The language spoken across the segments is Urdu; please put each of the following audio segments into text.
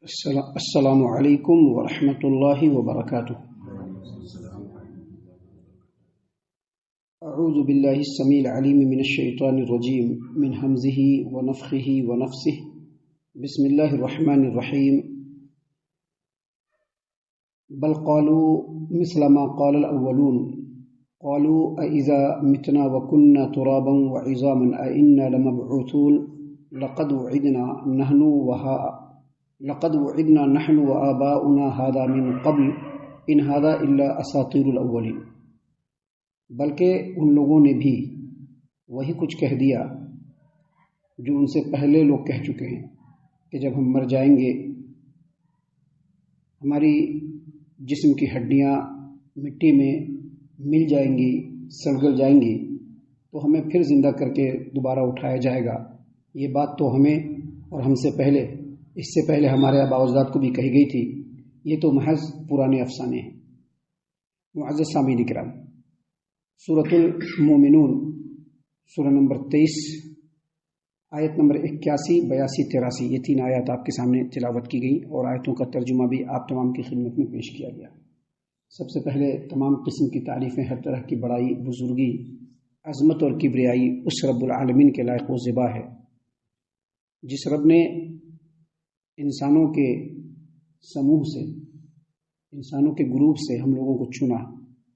السلام علیکم ورحمۃ اللہ وبرکاتہ۔ اعوذ باللہ السمیع العلیم من الشیطان الرجیم من حمزہ ونفخہ ونفثہ۔ بسم اللہ الرحمن الرحیم۔ بل قالوا مثل ما قال الاولون قالوا اذا متنا وكنا ترابا وعظاما ائنا لمبعوثون لقد وعدنا نحن وآباؤنا هذا من قبل ان هذا الا اساطیر الاولین۔ بلکہ ان لوگوں نے بھی وہی کچھ کہہ دیا جو ان سے پہلے لوگ کہہ چکے ہیں کہ جب ہم مر جائیں گے، ہماری جسم کی ہڈیاں مٹی میں مل جائیں گی، سڑگل جائیں گی، تو ہمیں پھر زندہ کر کے دوبارہ اٹھایا جائے گا۔ یہ بات تو ہمیں اور ہم سے پہلے، اس سے پہلے ہمارے آباء و اجداد کو بھی کہی گئی تھی۔ یہ تو محض پرانے افسانے ہیں۔ معزز سامعین کرام، سورۃ المومنون، سورہ نمبر 23، آیت نمبر 81، 82، 83، یہ 3 آیات آپ کے سامنے تلاوت کی گئی اور آیتوں کا ترجمہ بھی آپ تمام کی خدمت میں پیش کیا گیا۔ سب سے پہلے تمام قسم کی تعریفیں، ہر طرح کی بڑائی، بزرگی، عظمت اور کبریائی اس رب العالمین کے لائق و زیبا ہے، جس رب نے انسانوں کے سموہ سے، انسانوں کے گروپ سے ہم لوگوں کو چنا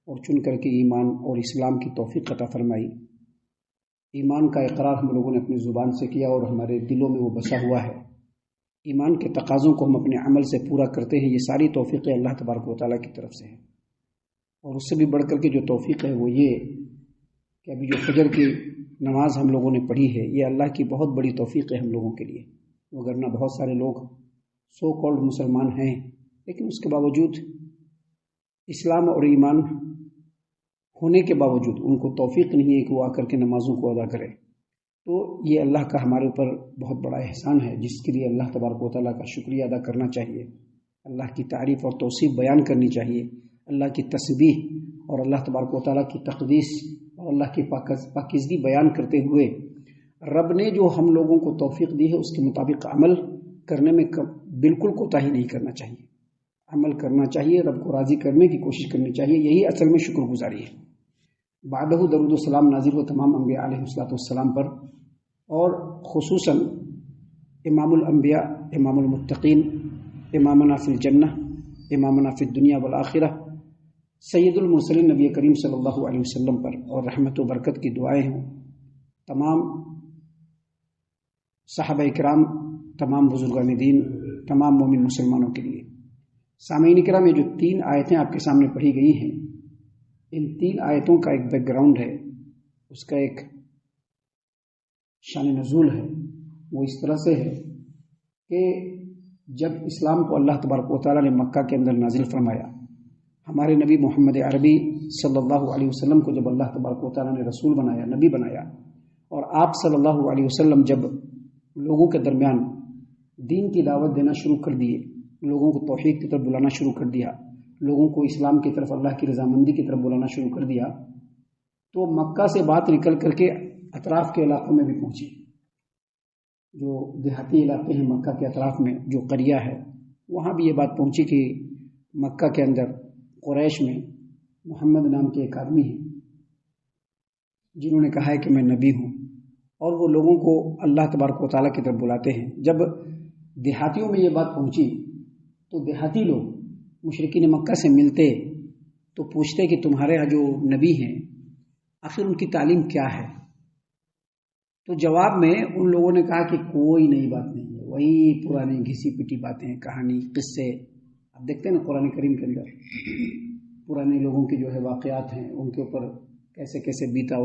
اور چن کر کے ایمان اور اسلام کی توفیق عطا فرمائی۔ ایمان کا اقرار ہم لوگوں نے اپنی زبان سے کیا اور ہمارے دلوں میں وہ بسا ہوا ہے۔ ایمان کے تقاضوں کو ہم اپنے عمل سے پورا کرتے ہیں۔ یہ ساری توفیقیں اللہ تبارک و تعالیٰ کی طرف سے ہیں، اور اس سے بھی بڑھ کر کے جو توفیق ہے وہ یہ کہ ابھی جو فجر کی نماز ہم لوگوں نے پڑھی ہے، یہ اللہ کی بہت بڑی توفیق ہے ہم لوگوں کے لیے۔ وگرنہ بہت سارے لوگ سو کالڈ مسلمان ہیں، لیکن اس کے باوجود، اسلام اور ایمان ہونے کے باوجود، ان کو توفیق نہیں ہے کہ وہ آ کر کے نمازوں کو ادا کرے۔ تو یہ اللہ کا ہمارے اوپر بہت بڑا احسان ہے، جس کے لیے اللہ تبارک و تعالیٰ کا شکریہ ادا کرنا چاہیے، اللہ کی تعریف اور توصیف بیان کرنی چاہیے، اللہ کی تسبیح اور اللہ تبارک و تعالیٰ کی تقدیس اور اللہ کی پاکیزگی بیان کرتے ہوئے رب نے جو ہم لوگوں کو توفیق دی ہے اس کے مطابق عمل کرنے میں بالکل کوتاہی نہیں کرنا چاہیے۔ عمل کرنا چاہیے، رب کو راضی کرنے کی کوشش کرنی چاہیے، یہی اصل میں شکر گزاری ہے۔ بعدہ درود و سلام نازل ہو تمام انبیاء علیہ السلام پر، اور خصوصاً امام الانبیاء، امام المتقین، امامنا فی الجنہ، امامنا فی الدنیا والآخرہ، سید المرسلین نبی کریم صلی اللہ علیہ وسلم پر، اور رحمت و برکت کی دعائیں ہوں تمام صحابہ کرام، تمام بزرگان دین، تمام مومن مسلمانوں کے لیے۔ سامعین کرام، یہ جو 3 آیتیں آپ کے سامنے پڑھی گئی ہیں، ان 3 آیتوں کا ایک بیک گراؤنڈ ہے، اس کا ایک شان نزول ہے۔ وہ اس طرح سے ہے کہ جب اسلام کو اللہ تبارک و تعالیٰ نے مکہ کے اندر نازل فرمایا، ہمارے نبی محمد عربی صلی اللہ علیہ وسلم کو جب اللہ تبارک و تعالیٰ نے رسول بنایا، نبی بنایا، اور آپ صلی اللہ علیہ وسلم جب لوگوں کے درمیان دین کی دعوت دینا شروع کر دیے، لوگوں کو توحید کی طرف بلانا شروع کر دیا، لوگوں کو اسلام کی طرف، اللہ کی رضامندی کی طرف بلانا شروع کر دیا، تو مکہ سے بات نکل کر کے اطراف کے علاقوں میں بھی پہنچی۔ جو دیہاتی علاقے ہیں مکہ کے اطراف میں، جو قریہ ہے، وہاں بھی یہ بات پہنچی کہ مکہ کے اندر قریش میں محمد نام کے ایک آدمی ہیں جنہوں نے کہا ہے کہ میں نبی ہوں، اور وہ لوگوں کو اللہ تبارک و تعالیٰ کی طرف بلاتے ہیں۔ جب دیہاتیوں میں یہ بات پہنچی تو دیہاتی لوگ مشرکین مکہ سے ملتے تو پوچھتے کہ تمہارے یہاں جو نبی ہیں آخر ان کی تعلیم کیا ہے؟ تو جواب میں ان لوگوں نے کہا کہ کوئی نئی بات نہیں ہے، وہی پرانی گھسی پٹی باتیں، کہانی، قصے۔ آپ دیکھتے ہیں نا قرآن کریم کے اندر پرانے لوگوں کے جو ہے واقعات ہیں، ان کے اوپر کیسے کیسے بیتا،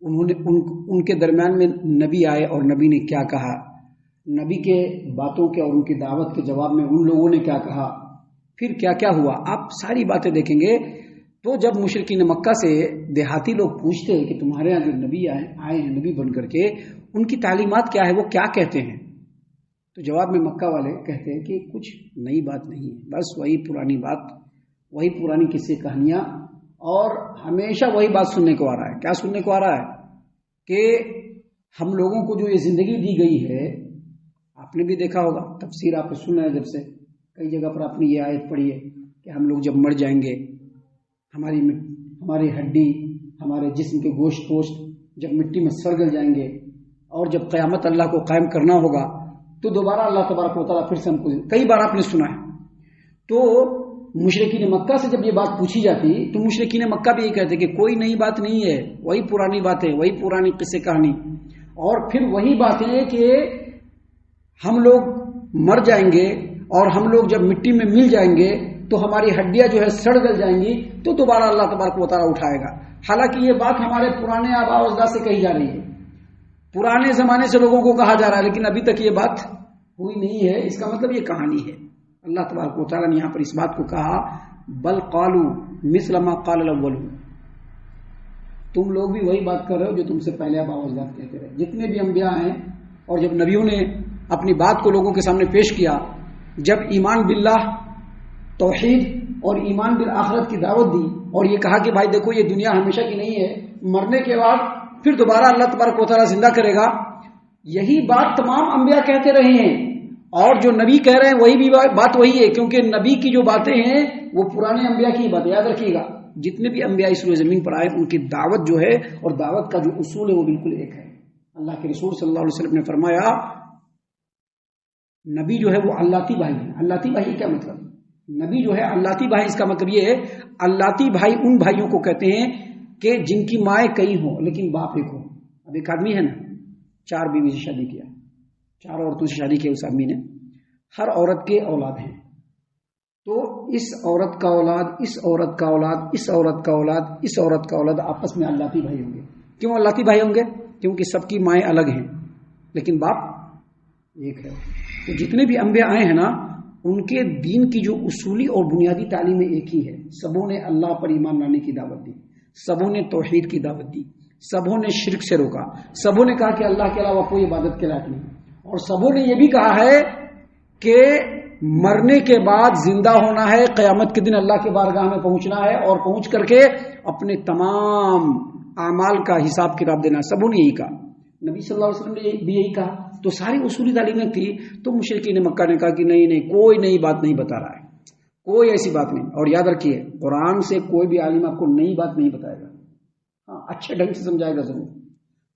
ان کے درمیان میں نبی آئے اور نبی نے کیا کہا، نبی کے باتوں کے اور ان کی دعوت کے جواب میں ان لوگوں نے کیا کہا، پھر کیا کیا ہوا، آپ ساری باتیں دیکھیں گے۔ تو جب مشرکین مکہ سے دیہاتی لوگ پوچھتے ہیں کہ تمہارے یہاں جو نبی آئے ہیں نبی بن کر کے، ان کی تعلیمات کیا ہے، وہ کیا کہتے ہیں، تو جواب میں مکہ والے کہتے ہیں کہ کچھ نئی بات نہیں ہے، بس وہی پرانی بات، وہی پرانی قصے کہانیاں، اور ہمیشہ وہی بات سننے کو آ رہا ہے۔ کیا سننے کو آ رہا ہے؟ کہ ہم لوگوں کو جو یہ زندگی دی گئی ہے آپ نے بھی دیکھا ہوگا، تفسیر آپ نے سنا ہے، جب سے کئی جگہ پر آپ نے یہ آیت پڑھی ہے کہ ہم لوگ جب مر جائیں گے، ہماری ہڈی، ہمارے جسم کے گوشت پوشت جب مٹی میں سڑ گل جائیں گے، اور جب قیامت اللہ کو قائم کرنا ہوگا تو دوبارہ اللہ تبارک و تعالیٰ پھر سے ہم کو، کئی بار آپ نے سنا ہے۔ تو مشرکین مکہ سے جب یہ بات پوچھی جاتی تو مشرکین مکہ بھی یہ کہتے کہ کوئی نئی بات نہیں ہے، وہی پرانی باتیں، وہی پرانی قصے کہانی، اور پھر وہی باتیں کہ ہم لوگ مر جائیں گے اور ہم لوگ جب مٹی میں مل جائیں گے تو ہماری ہڈیاں جو ہے سڑ گل جائیں گی تو دوبارہ اللہ تبارک و تعالیٰ اٹھائے گا۔ حالانکہ یہ بات ہمارے پرانے آباء و اجداد سے کہی جا رہی ہے، پرانے زمانے سے لوگوں کو کہا جا رہا ہے، لیکن ابھی تک یہ بات ہوئی نہیں ہے۔ اس کا مطلب یہ کہانی ہے۔ اللہ تبارک و تعالیٰ نے یہاں پر اس بات کو کہا بل قالوا مثل ما قال الاولون، تم لوگ بھی وہی بات کر رہے ہو جو تم سے پہلے آباء و اجداد کہتے رہے۔ جتنے بھی انبیاء ہیں اور جب نبیوں نے اپنی بات کو لوگوں کے سامنے پیش کیا، جب ایمان باللہ، توحید اور ایمان بالآخرت کی دعوت دی اور یہ کہا کہ بھائی دیکھو یہ دنیا ہمیشہ کی نہیں ہے، مرنے کے بعد پھر دوبارہ اللہ تبارک و تعالیٰ زندہ کرے گا، یہی بات تمام انبیاء کہتے رہے ہیں، اور جو نبی کہہ رہے ہیں وہی بھی بات وہی ہے، کیونکہ نبی کی جو باتیں ہیں وہ پرانے انبیاء کی بات، یاد رکھیے گا جتنے بھی انبیاء اس روئے زمین پر آئے ان کی دعوت جو ہے اور دعوت کا جو اصول ہے وہ بالکل ایک ہے۔ اللہ کے رسول صلی اللہ علیہ وسلم نے فرمایا نبی جو ہے وہ اللہتی بھائی ہے۔ اللہتی بھائی کیا مطلب؟ نبی جو ہے اللہتی بھائی، اس کا مطلب یہ ہے اللہتی بھائی ان بھائیوں کو کہتے ہیں کہ جن کی مائیں کئی ہوں لیکن باپ ایک ہو۔ اب ایک آدمی ہے نا، 4 بیوی سے شادی کیا، 4 عورتوں سے شادی کیا اس آدمی نے، ہر عورت کے اولاد ہیں، تو اس عورت کا اولاد، اس عورت کا اولاد، اس عورت کا اولاد، اس عورت کا اولاد آپس میں اللہتی بھائی ہوں گے۔ کیوں اللہتی بھائی ہوں گے؟ کیونکہ سب کی مائیں الگ ہیں لیکن باپ ایک ہے۔ تو جتنے بھی انبیاء آئے ہیں نا، ان کے دین کی جو اصولی اور بنیادی تعلیم ایک ہی ہے۔ سبوں نے اللہ پر ایمان لانے کی دعوت دی، سبوں نے توحید کی دعوت دی، سبوں نے شرک سے روکا، سبوں نے کہا کہ اللہ کے علاوہ کوئی عبادت کے لائق نہیں، اور سبوں نے یہ بھی کہا ہے کہ مرنے کے بعد زندہ ہونا ہے، قیامت کے دن اللہ کے بارگاہ میں پہنچنا ہے اور پہنچ کر کے اپنے تمام اعمال کا حساب کتاب دینا۔ سبوں نے یہی کہا، نبی صلی اللہ علیہ وسلم نے بھی یہی کہا۔ تو ساری اصولی تعلیمیں تھی، تو مشرکین مکہ نے کہا کہ نہیں کوئی نئی بات نہیں بتا رہا ہے، کوئی ایسی بات نہیں۔ اور یاد رکھیے قرآن سے کوئی بھی عالم آپ کو نئی بات نہیں بتائے گا، ہاں اچھے ڈھنگ سے سمجھائے گا ضرور،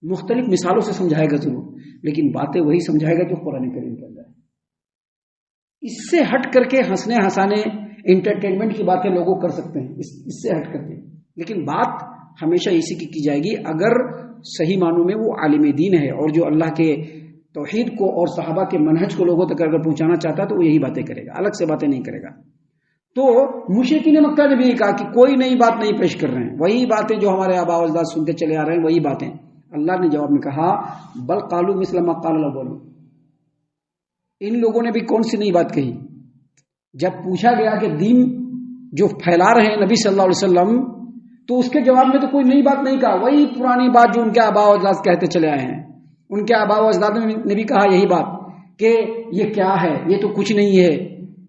مختلف مثالوں سے سمجھائے گا ضرور، لیکن باتیں وہی سمجھائے گا جو قرآن کریم کے اندر ہے۔ اس سے ہٹ کر کے ہنسنے ہنسانے انٹرٹینمنٹ کی باتیں لوگوں کر سکتے ہیں، اس سے ہٹ کر کے، لیکن بات ہمیشہ اسی کی جائے گی اگر صحیح معنوں میں وہ عالم دین ہے اور جو اللہ کے توحید کو اور صحابہ کے منہج کو لوگوں تک اگر پہنچانا چاہتا ہے تو وہ یہی باتیں کرے گا، الگ سے باتیں نہیں کرے گا۔ تو مشرکین مکہ نے بھی یہ کہا کہ کوئی نئی بات نہیں پیش کر رہے ہیں، وہی باتیں جو ہمارے آباء و اجداد سنتے چلے آ رہے ہیں وہی باتیں۔ اللہ نے جواب میں کہا بل قالوا مثل ما قال الاولون، ان لوگوں نے بھی کون سی نئی بات کہی؟ جب پوچھا گیا کہ دین جو پھیلا رہے ہیں نبی صلی اللہ علیہ وسلم، تو اس کے جواب میں تو کوئی نئی بات نہیں کہا، وہی پرانی بات جو ان کے آباء و اجداد کہتے چلے آئے ہیں۔ ان کے آباء و اجداد نے بھی کہا یہی بات کہ یہ کیا ہے، یہ تو کچھ نہیں ہے،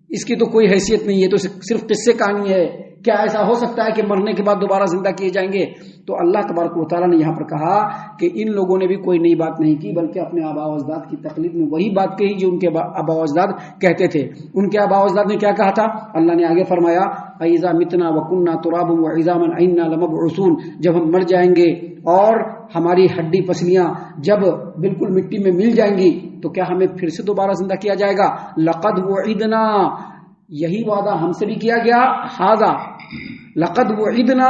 اس کی تو کوئی حیثیت نہیں ہے، تو صرف قصے کہانی ہے، کیا ایسا ہو سکتا ہے کہ مرنے کے بعد دوبارہ زندہ کیے جائیں گے؟ تو اللہ تبارک و تعالیٰ نے یہاں پر کہا کہ ان لوگوں نے بھی کوئی نئی بات نہیں کی، بلکہ اپنے آباء و اجداد کی تقلید میں وہی بات کہی جو ان کے آباء و اجداد کہتے تھے۔ ان کے آباء و اجداد نے کیا کہا تھا؟ اللہ نے آگے فرمایا اَإِذَا مِتْنَا وَكُنَّا تُرَابًا وَعِظَامًا أَإِنَّا لَمَبْعُوثُونَ، جب ہم مر جائیں گے اور ہماری ہڈی پسلیاں جب بالکل مٹی میں مل جائیں گی تو کیا ہمیں پھر سے دوبارہ زندہ کیا جائے گا؟ لَقَدْ وُعِدْنَا، یہی وعدہ ہم سے بھی کیا گیا، ہذا لقد وعدنا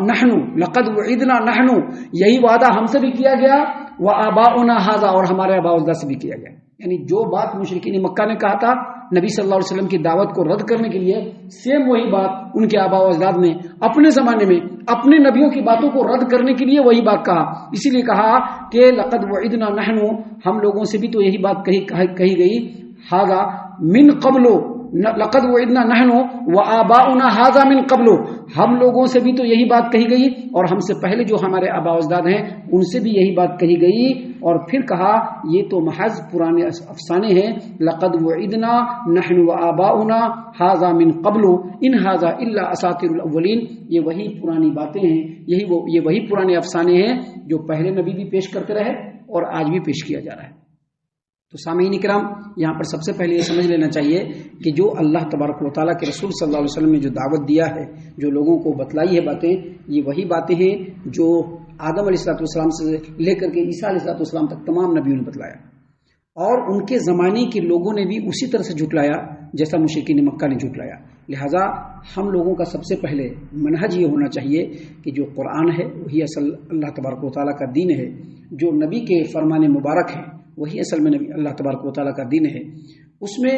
نحن، لقد وعدنا نحن، یہی وعدہ ہم سے بھی کیا گیا، وآباؤنا ھذا، اور ہمارے آباء و اجداد سے بھی کیا گیا۔ یعنی جو بات مشرکین مکہ نے کہا تھا نبی صلی اللہ علیہ وسلم کی دعوت کو رد کرنے کے لیے، سیم وہی بات ان کے آباء و اجداد نے اپنے زمانے میں اپنے نبیوں کی باتوں کو رد کرنے کے لیے وہی بات کہا۔ اسی لیے کہا کہ لقد وعدنا نحن، ہم لوگوں سے بھی تو یہی بات کہی گئی، ھذا من قبل، لقد وعدنا نحن وآباؤنا ھذا من قبل، ہم لوگوں سے بھی تو یہی بات کہی گئی اور ہم سے پہلے جو ہمارے آباء و اجداد ہیں ان سے بھی یہی بات کہی گئی۔ اور پھر کہا یہ تو محض پرانے افسانے ہیں، لقد وعدنا نحن وآباؤنا ھذا من قبل ان ھذا الا اساطیر الاولین، یہ وہی پرانی باتیں ہیں، یہ وہی پرانے افسانے ہیں جو پہلے نبی بھی پیش کرتے رہے اور آج بھی پیش کیا جا رہا ہے۔ تو سامعین اکرام، یہاں پر سب سے پہلے یہ سمجھ لینا چاہیے کہ جو اللہ تبارک و تعالیٰ کے رسول صلی اللہ علیہ وسلم نے جو دعوت دیا ہے، جو لوگوں کو بتلائی ہے باتیں، یہ وہی باتیں ہیں جو آدم علیہ السلام سے لے کر کے عیسیٰ علیہ السلام تک تمام نبیوں نے بتلایا، اور ان کے زمانے کے لوگوں نے بھی اسی طرح سے جھٹلایا جیسا مشرکین مکہ نے جھٹلایا۔ لہٰذا ہم لوگوں کا سب سے پہلے منہج یہ ہونا چاہیے کہ جو قرآن ہے وہی اصل اللہ تبارک و تعالیٰ کا دین ہے، جو نبی کے فرمان مبارک ہے وہی اصل میں نبی اللہ تبارک و تعالیٰ کا دین ہے، اس میں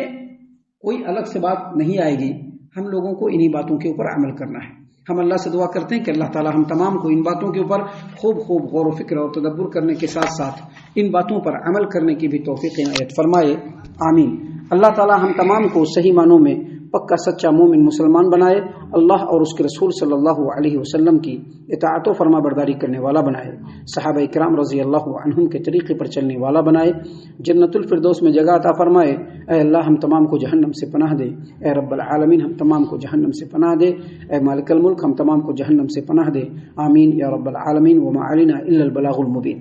کوئی الگ سے بات نہیں آئے گی۔ ہم لوگوں کو انہی باتوں کے اوپر عمل کرنا ہے۔ ہم اللہ سے دعا کرتے ہیں کہ اللہ تعالیٰ ہم تمام کو ان باتوں کے اوپر خوب غور و فکر اور تدبر کرنے کے ساتھ ساتھ ان باتوں پر عمل کرنے کی بھی توفیق عنایت فرمائے، آمین۔ اللہ تعالیٰ ہم تمام کو صحیح معنوں میں پکا سچا مومن مسلمان بنائے، اللہ اور اس کے رسول صلی اللہ علیہ وسلم کی اطاعت و فرما برداری کرنے والا بنائے، صحابہ کرام رضی اللہ عنہم کے طریقے پر چلنے والا بنائے، جنت الفردوس میں جگہ عطا فرمائے۔ اے اللہ ہم تمام کو جہنم سے پناہ دے، اے رب العالمین ہم تمام کو جہنم سے پناہ دے، اے مالک الملک ہم تمام کو جہنم سے پناہ دے، آمین یا رب العالمین۔ وما علینا الا البلاغ المبین۔